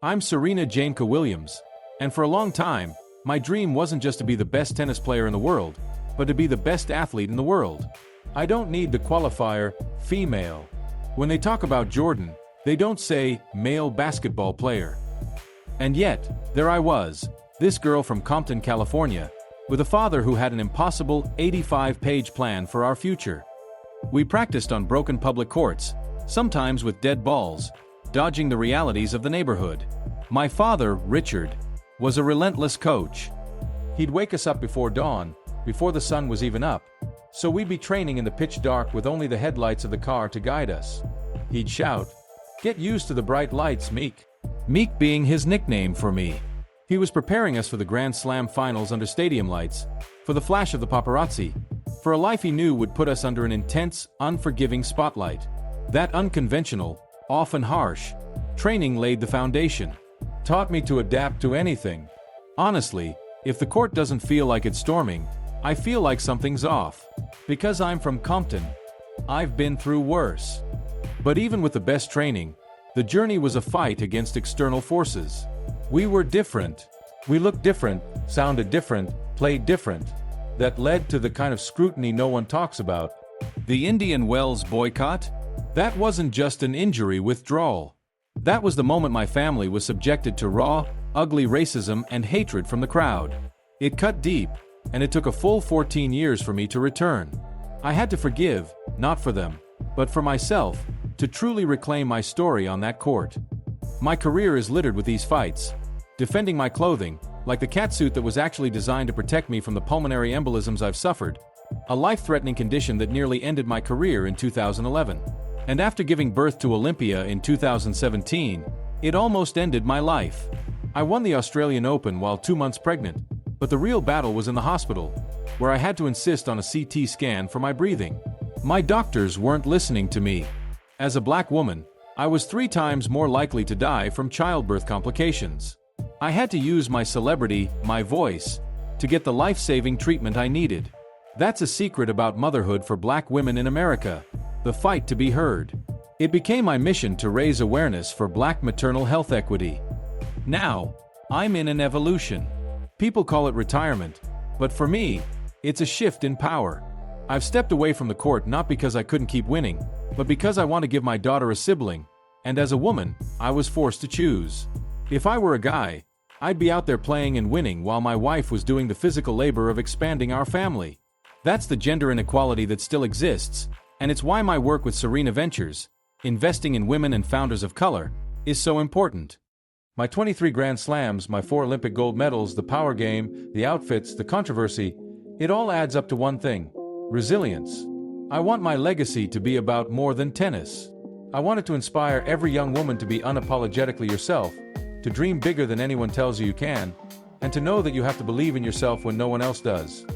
I'm Serena Jameka Williams, and for a long time, my dream wasn't just to be the best tennis player in the world, but to be the best athlete in the world. I don't need the qualifier, female. When they talk about Jordan, they don't say male basketball player. And yet, there I was, this girl from Compton, California, with a father who had an impossible 85-page plan for our future. We practiced on broken public courts, sometimes with dead balls, dodging the realities of the neighborhood. My father, Richard, was a relentless coach. He'd wake us up before dawn, before the sun was even up, so we'd be training in the pitch dark with only the headlights of the car to guide us. He'd shout, "Get used to the bright lights, Meek." Meek being his nickname for me. He was preparing us for the Grand Slam finals under stadium lights, for the flash of the paparazzi, for a life he knew would put us under an intense, unforgiving spotlight. That unconventional, often harsh, training laid the foundation, taught me to adapt to anything. Honestly, if the court doesn't feel like it's storming, I feel like something's off. Because I'm from Compton, I've been through worse. But even with the best training, the journey was a fight against external forces. We were different. We looked different, sounded different, played different. That led to the kind of scrutiny no one talks about. The Indian Wells boycott? That wasn't just an injury withdrawal. That was the moment my family was subjected to raw, ugly racism and hatred from the crowd. It cut deep, and it took a full 14 years for me to return. I had to forgive, not for them, but for myself, to truly reclaim my story on that court. My career is littered with these fights. Defending my clothing, like the catsuit that was actually designed to protect me from the pulmonary embolisms I've suffered, a life-threatening condition that nearly ended my career in 2011. And after giving birth to Olympia in 2017, it almost ended my life. I won the Australian Open while 2 months pregnant, but the real battle was in the hospital, where I had to insist on a CT scan for my breathing. My doctors weren't listening to me. As a black woman, I was 3 times more likely to die from childbirth complications. I had to use my celebrity, my voice, to get the life-saving treatment I needed. That's a secret about motherhood for black women in America. The fight to be heard. It became my mission to raise awareness for black maternal health equity. Now, I'm in an evolution. People call it retirement, but for me, it's a shift in power. I've stepped away from the court not because I couldn't keep winning, but because I want to give my daughter a sibling, and as a woman, I was forced to choose. If I were a guy, I'd be out there playing and winning while my wife was doing the physical labor of expanding our family. That's the gender inequality that still exists, and it's why my work with Serena Ventures, investing in women and founders of color, is so important. My 23 Grand Slams, my 4 Olympic gold medals, the power game, the outfits, the controversy, it all adds up to one thing: resilience. I want my legacy to be about more than tennis. I want it to inspire every young woman to be unapologetically yourself, to dream bigger than anyone tells you you can, and to know that you have to believe in yourself when no one else does.